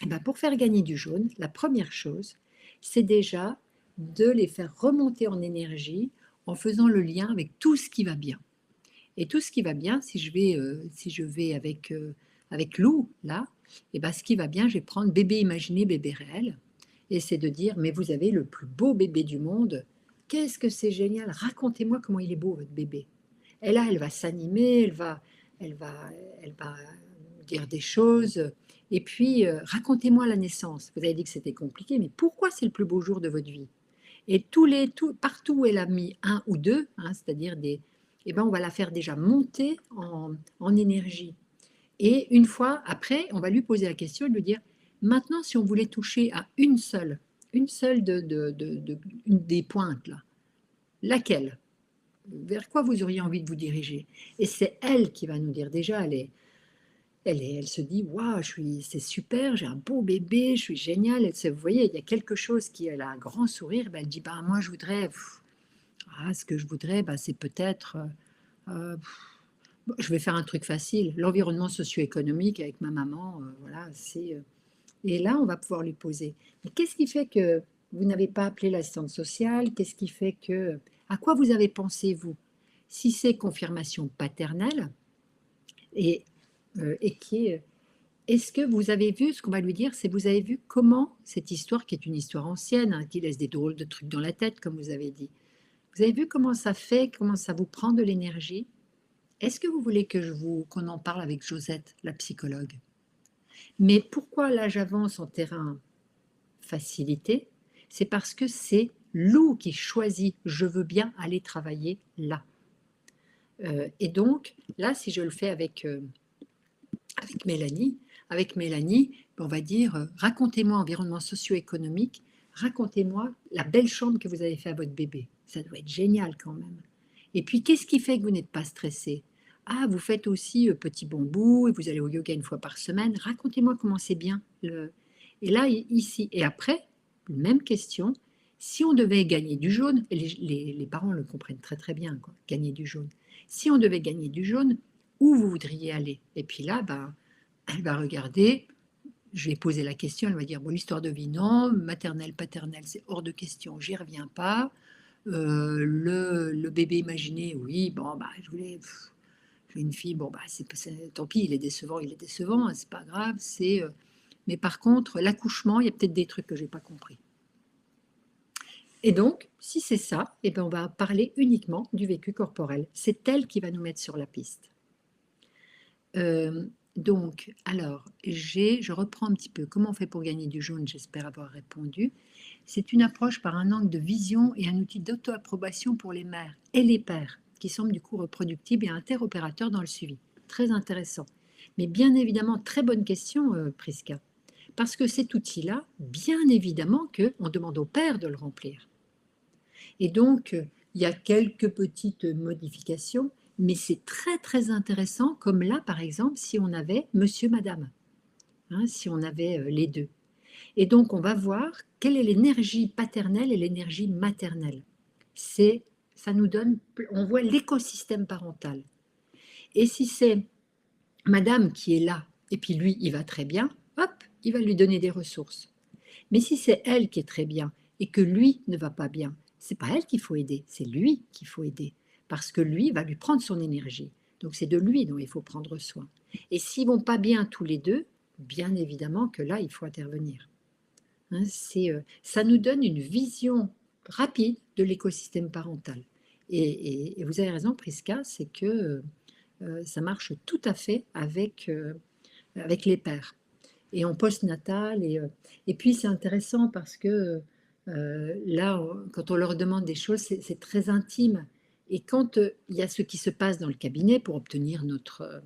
Et ben pour faire gagner du jaune, la première chose, c'est déjà de les faire remonter en énergie en faisant le lien avec tout ce qui va bien. Et tout ce qui va bien, si je vais avec Lou, là, et ben ce qui va bien, je vais prendre bébé imaginé, bébé réel, et c'est de dire, mais vous avez le plus beau bébé du monde, qu'est-ce que c'est génial, racontez-moi comment il est beau, votre bébé. Et là, elle va s'animer, elle va, elle va dire des choses. Et puis, racontez-moi la naissance. Vous avez dit que c'était compliqué, mais pourquoi c'est le plus beau jour de votre vie? Et partout où elle a mis un ou deux, hein, c'est-à-dire eh ben, on va la faire déjà monter en énergie. Et une fois après, on va lui poser la question et lui dire, maintenant, si on voulait toucher à une seule une des pointes, là, laquelle? Vers quoi vous auriez envie de vous diriger? Et c'est elle qui va nous dire déjà, elle se dit, waouh, c'est super, j'ai un beau bébé, je suis géniale. Vous voyez, il y a quelque chose qui, elle a un grand sourire, ben, elle dit, bah, moi je voudrais, ce que je voudrais, bah, c'est peut-être, je vais faire un truc facile, l'environnement socio-économique avec ma maman, voilà, et là, on va pouvoir lui poser. Mais qu'est-ce qui fait que vous n'avez pas appelé l'assistante sociale? Qu'est-ce qui fait que... À quoi vous avez pensé, vous? Si c'est confirmation paternelle, et, et qui est... Est-ce que vous avez vu, ce qu'on va lui dire, c'est vous avez vu comment cette histoire, qui est une histoire ancienne, hein, qui laisse des drôles de trucs dans la tête, comme vous avez dit, vous avez vu comment ça fait, comment ça vous prend de l'énergie? Est-ce que vous voulez qu'on en parle avec Josette, la psychologue? Mais pourquoi là j'avance en terrain facilité? C'est parce que c'est Lou qui choisit, je veux bien aller travailler là. Et donc, là, si je le fais avec Mélanie, on va dire, racontez-moi environnement socio-économique, racontez-moi la belle chambre que vous avez fait à votre bébé. Ça doit être génial quand même. Et puis, qu'est-ce qui fait que vous n'êtes pas stressé? Ah, vous faites aussi petit bambou et vous allez au yoga une fois par semaine. Racontez-moi comment c'est bien. Et là, ici, et après, même question, si on devait gagner du jaune, et les parents le comprennent très très bien, quoi, gagner du jaune. Si on devait gagner du jaune, où vous voudriez aller? Et puis là, ben, elle va regarder, je vais poser la question, elle va dire, bon, l'histoire de vie, non, maternelle, paternelle, c'est hors de question, j'y reviens pas. Le bébé imaginé, oui, bon, bah, j'ai une fille, bon, bah, tant pis, il est décevant, hein, c'est pas grave, mais par contre, l'accouchement, il y a peut-être des trucs que j'ai pas compris. Et donc, si c'est ça, eh ben, on va parler uniquement du vécu corporel. C'est elle qui va nous mettre sur la piste. Donc, alors, je reprends un petit peu. Comment on fait pour gagner du jaune? J'espère avoir répondu. C'est une approche par un angle de vision et un outil d'auto-approbation pour les mères et les pères, qui semble du coup reproductible et interopérateur dans le suivi. Très intéressant. Mais bien évidemment, très bonne question, Prisca. Parce que cet outil-là, bien évidemment qu'on demande au père de le remplir. Et donc, il y a quelques petites modifications, mais c'est très très intéressant, comme là par exemple, si on avait monsieur, madame, hein, si on avait les deux. Et donc, on va voir quelle est l'énergie paternelle et l'énergie maternelle. Ça nous donne, on voit l'écosystème parental. Et si c'est madame qui est là, et puis lui, il va très bien, hop, il va lui donner des ressources. Mais si c'est elle qui est très bien et que lui ne va pas bien, c'est pas elle qu'il faut aider, c'est lui qu'il faut aider. Parce que lui va lui prendre son énergie. Donc c'est de lui dont il faut prendre soin. Et s'ils vont pas bien tous les deux, bien évidemment que là, il faut intervenir. Hein, ça nous donne une vision rapide de l'écosystème parental. Et vous avez raison, Prisca, c'est que ça marche tout à fait avec les pères et en postnatal. Et puis c'est intéressant parce que là, quand on leur demande des choses, c'est très intime. Et quand il y a ce qui se passe dans le cabinet pour obtenir notre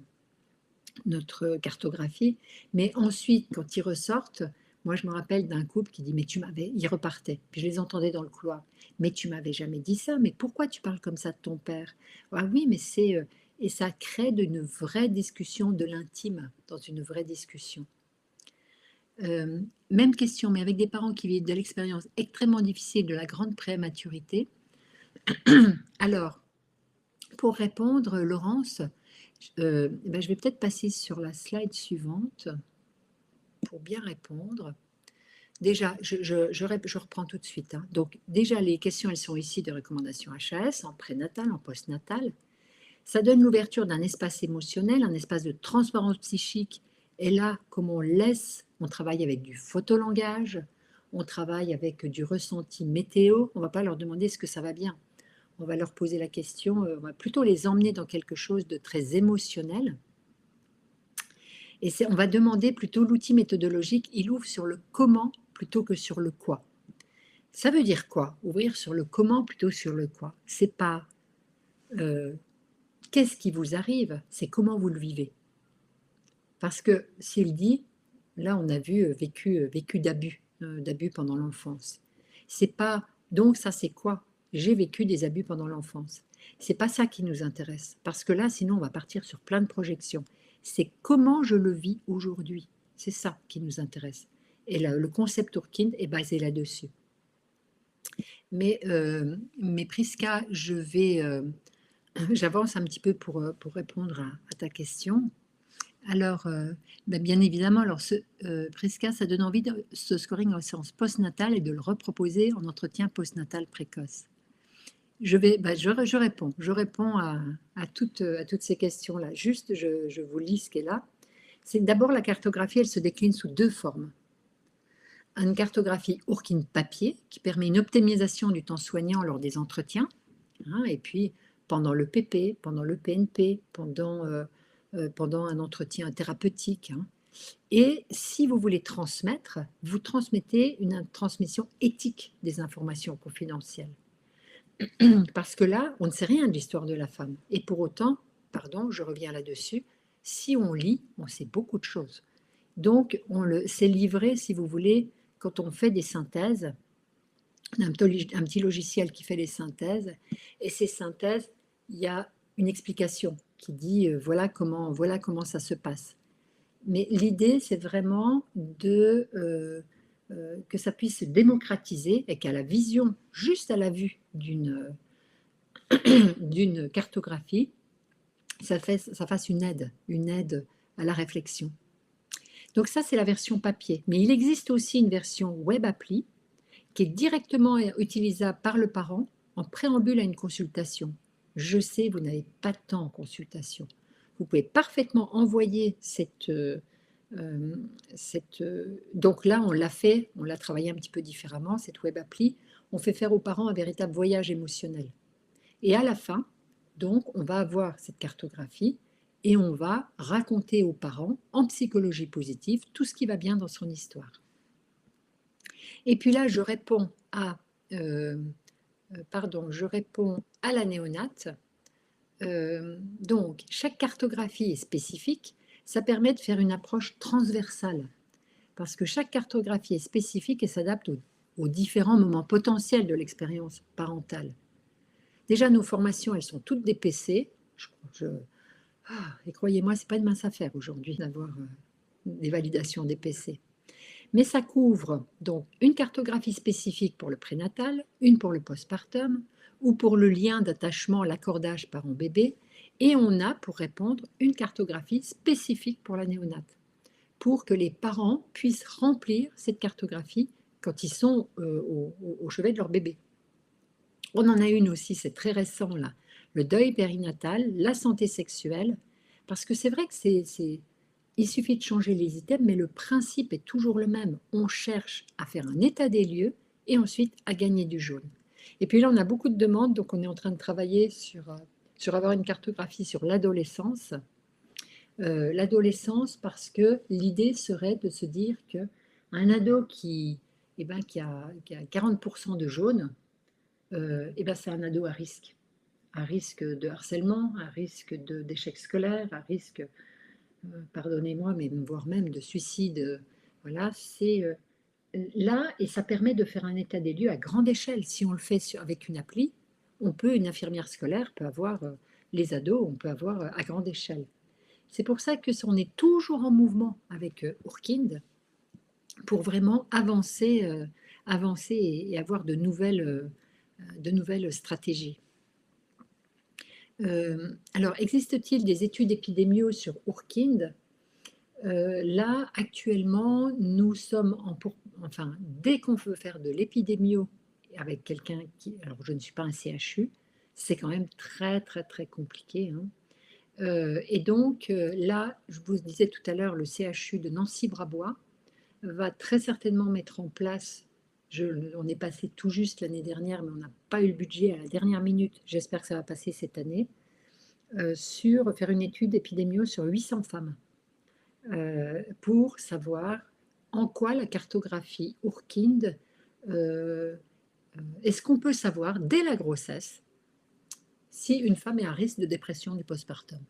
cartographie, mais ensuite, quand ils ressortent, moi je me rappelle d'un couple qui dit, mais tu m'avais, ils repartaient, puis je les entendais dans le couloir, mais tu m'avais jamais dit ça, mais pourquoi tu parles comme ça de ton père? Ah oui, mais et ça crée une vraie discussion de l'intime, dans une vraie discussion. Même question, mais avec des parents qui vivent de l'expérience extrêmement difficile de la grande prématurité. Alors, pour répondre, Laurence, ben, je vais peut-être passer sur la slide suivante pour bien répondre. Déjà, je reprends tout de suite. Hein. Donc, déjà, les questions, elles sont ici de recommandations HAS, en prénatal, en postnatal. Ça donne l'ouverture d'un espace émotionnel, un espace de transparence psychique. Et là, comme on travaille avec du photolangage, on travaille avec du ressenti météo. On ne va pas leur demander ce que ça va bien. On va leur poser la question, on va plutôt les emmener dans quelque chose de très émotionnel. Et on va demander plutôt l'outil méthodologique, il ouvre sur le comment plutôt que sur le quoi. Ça veut dire quoi? Ouvrir sur le comment plutôt que sur le quoi. C'est pas qu'est-ce qui vous arrive, c'est comment vous le vivez. Parce que s'il dit, là on a vu vécu d'abus pendant l'enfance. C'est pas, donc ça c'est quoi? J'ai vécu des abus pendant l'enfance. C'est pas ça qui nous intéresse, parce que là sinon on va partir sur plein de projections. C'est comment je le vis aujourd'hui. C'est ça qui nous intéresse. Et là, le concept Urkind est basé là-dessus. Mais Prisca, j'avance un petit peu pour répondre à ta question. Alors, bien évidemment, alors Prisca, ça donne envie de ce scoring en séance postnatale et de le reproposer en entretien postnatal précoce. Je réponds à toutes ces questions-là. Juste, je vous lis ce qui est là. C'est d'abord la cartographie, elle se décline sous deux formes. Une cartographie Urkind papier qui permet une optimisation du temps soignant lors des entretiens, hein, et puis pendant le PP, pendant le PNP, pendant un entretien thérapeutique. Hein. Et si vous voulez transmettre, vous transmettez une transmission éthique des informations confidentielles. Parce que là, on ne sait rien de l'histoire de la femme. Et pour autant, pardon, je reviens là-dessus, si on lit, on sait beaucoup de choses. Donc, c'est livré, si vous voulez, quand on fait des synthèses, un petit logiciel qui fait les synthèses, et ces synthèses, il y a une explication qui dit voilà comment ça se passe. Mais l'idée, c'est vraiment que ça puisse se démocratiser et qu'à la vision, juste à la vue d'une cartographie, ça fasse une aide à la réflexion. Donc ça, c'est la version papier. Mais il existe aussi une version web appli qui est directement utilisable par le parent en préambule à une consultation. Je sais, vous n'avez pas de temps en consultation. Vous pouvez parfaitement envoyer donc là, on l'a travaillé un petit peu différemment, cette web appli. On fait faire aux parents un véritable voyage émotionnel. Et à la fin, donc, on va avoir cette cartographie et on va raconter aux parents, en psychologie positive, tout ce qui va bien dans son histoire. Et puis là, je réponds à la néonate. Donc, chaque cartographie est spécifique. Ça permet de faire une approche transversale parce que chaque cartographie est spécifique et s'adapte aux différents moments potentiels de l'expérience parentale. Déjà, nos formations, elles sont toutes des PC. Et croyez-moi, ce n'est pas une mince affaire aujourd'hui d'avoir des validations des PC. Mais ça couvre donc une cartographie spécifique pour le prénatal, une pour le postpartum ou pour le lien d'attachement, l'accordage parent-bébé, et on a, pour répondre, une cartographie spécifique pour la néonate, pour que les parents puissent remplir cette cartographie quand ils sont au chevet de leur bébé. On en a une aussi, c'est très récent là, le deuil périnatal, la santé sexuelle, parce que c'est vrai que il suffit de changer les items, mais le principe est toujours le même. On cherche à faire un état des lieux et ensuite à gagner du jaune. Et puis là, on a beaucoup de demandes, donc on est en train de travailler sur avoir une cartographie sur l'adolescence. L'adolescence, parce que l'idée serait de se dire qu'un ado qui a 40% de jaune, c'est un ado à risque de harcèlement, à risque d'échec scolaire, à risque pardonnez-moi, mais voire même de suicide. Voilà, c'est là, et ça permet de faire un état des lieux à grande échelle. Si on le fait avec une appli, une infirmière scolaire peut avoir les ados, on peut avoir à grande échelle. C'est pour ça que on est toujours en mouvement avec Urkind pour vraiment avancer et avoir de nouvelles stratégies. Alors, existe-t-il des études épidémiologiques sur Urkind? Là, actuellement, nous sommes dès qu'on veut faire de l'épidémio avec quelqu'un alors je ne suis pas un CHU, c'est quand même très, très, très compliqué. Et donc, là, je vous disais tout à l'heure, le CHU de Nancy-Brabois va très certainement mettre en place, on est passé tout juste l'année dernière, mais on n'a pas eu le budget à la dernière minute, j'espère que ça va passer cette année, sur faire une étude épidémio sur 800 femmes. Pour savoir en quoi la cartographie Urkind, est-ce qu'on peut savoir dès la grossesse si une femme est à risque de dépression du postpartum?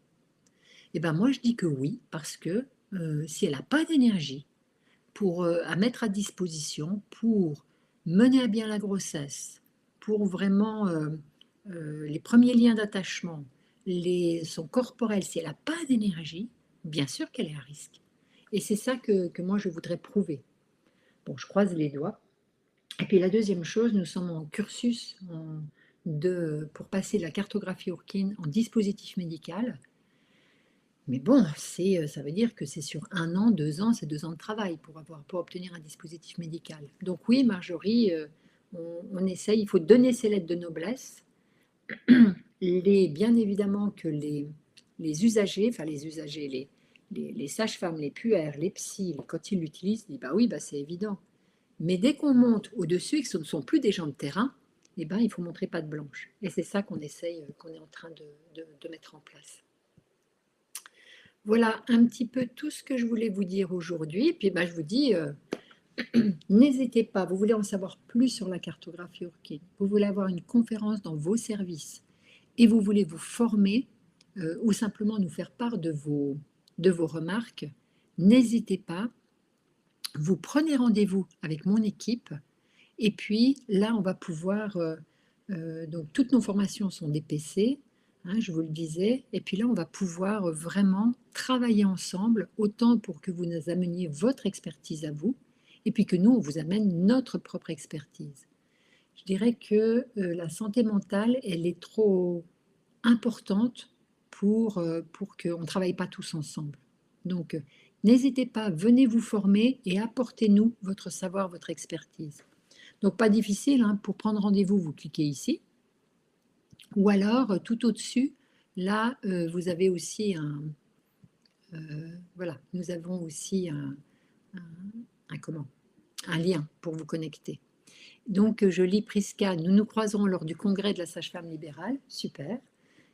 Eh bien moi je dis que oui, parce que si elle n'a pas d'énergie à mettre à disposition pour mener à bien la grossesse, pour vraiment les premiers liens d'attachement, son corporel, si elle n'a pas d'énergie, bien sûr qu'elle est à risque. Et c'est ça que moi, je voudrais prouver. Bon, je croise les doigts. Et puis la deuxième chose, nous sommes en cursus pour passer de la cartographie Urkind en dispositif médical. Mais bon, ça veut dire que c'est sur 1 an, 2 ans, c'est 2 ans de travail pour obtenir un dispositif médical. Donc oui, Marjorie, on essaye, il faut donner ses lettres de noblesse. Bien évidemment que les usagers, les sages-femmes, les puères, les psys, quand ils l'utilisent, ils disent bah oui, c'est évident. Mais dès qu'on monte au-dessus et que ce ne sont plus des gens de terrain, il faut montrer patte blanche. Et c'est ça qu'on essaye, qu'on est en train de mettre en place. Voilà un petit peu tout ce que je voulais vous dire aujourd'hui. Et puis je vous dis, n'hésitez pas, vous voulez en savoir plus sur la cartographie Urkind, vous voulez avoir une conférence dans vos services et vous voulez vous former ou simplement nous faire part de vos remarques, n'hésitez pas, vous prenez rendez-vous avec mon équipe et puis là, on va pouvoir, donc toutes nos formations sont des PC, je vous le disais, et puis là, on va pouvoir vraiment travailler ensemble, autant pour que vous nous ameniez votre expertise à vous, et puis que nous, on vous amène notre propre expertise. Je dirais que la santé mentale, elle est trop importante pour qu'on ne travaille pas tous ensemble. Donc, n'hésitez pas, venez vous former et apportez-nous votre savoir, votre expertise. Donc, pas difficile, pour prendre rendez-vous, vous cliquez ici. Ou alors, tout au-dessus, là, vous avez aussi voilà, nous avons aussi un lien pour vous connecter. Donc, je lis Prisca, nous nous croiserons lors du congrès de la sage-femme libérale, super.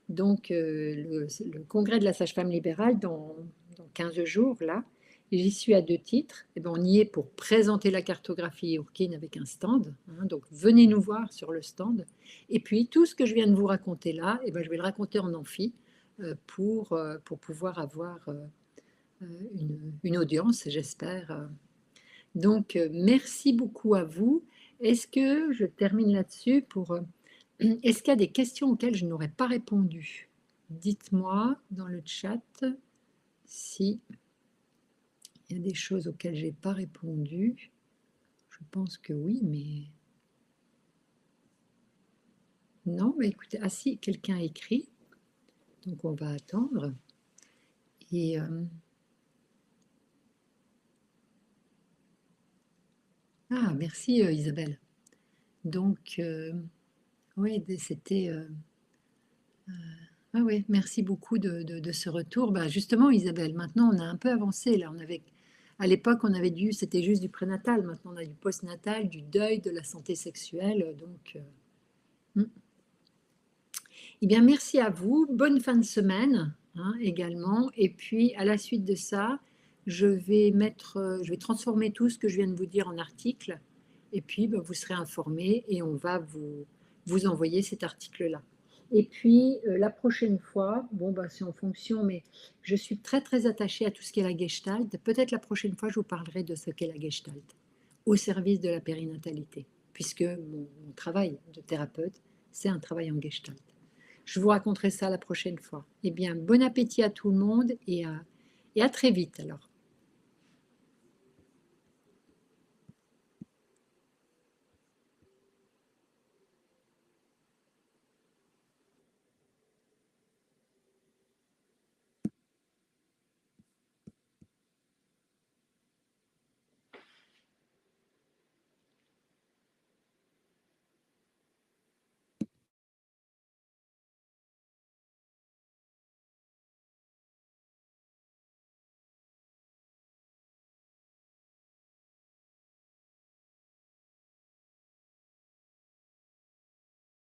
Donc, le congrès de la sage-femme libérale dans 15 jours, là, et j'y suis à 2 titres. Et ben, on y est pour présenter la cartographie Urkin avec un stand, hein, donc venez nous voir sur le stand. Et puis, tout ce que je viens de vous raconter là, et ben, je vais le raconter en amphi pour pouvoir avoir une audience, j'espère. Donc, merci beaucoup à vous. Est-ce que je termine là-dessus pour... est-ce qu'il y a des questions auxquelles je n'aurais pas répondu? Dites-moi dans le chat si il y a des choses auxquelles je n'ai pas répondu. Je pense que oui, mais... Non, mais écoutez, ah si, quelqu'un a écrit, donc on va attendre. Et... Ah, merci Isabelle. Donc, oui, c'était... ah oui, merci beaucoup de ce retour. Bah, justement, Isabelle, maintenant on a un peu avancé. Là, à l'époque, on avait c'était juste du prénatal. Maintenant, on a du postnatal, du deuil, de la santé sexuelle. Donc, eh bien, merci à vous. Bonne fin de semaine hein, également. Et puis, à la suite de ça, je vais transformer tout ce que je viens de vous dire en article. Et puis, bah, vous serez informés et on va vous envoyer cet article-là. Et puis, la prochaine fois, bon, bah, c'est en fonction, mais je suis très, très attachée à tout ce qui est la Gestalt. Peut-être la prochaine fois, je vous parlerai de ce qu'est la Gestalt au service de la périnatalité, puisque mon travail de thérapeute, c'est un travail en Gestalt. Je vous raconterai ça la prochaine fois. Eh bien, bon appétit à tout le monde et à très vite alors.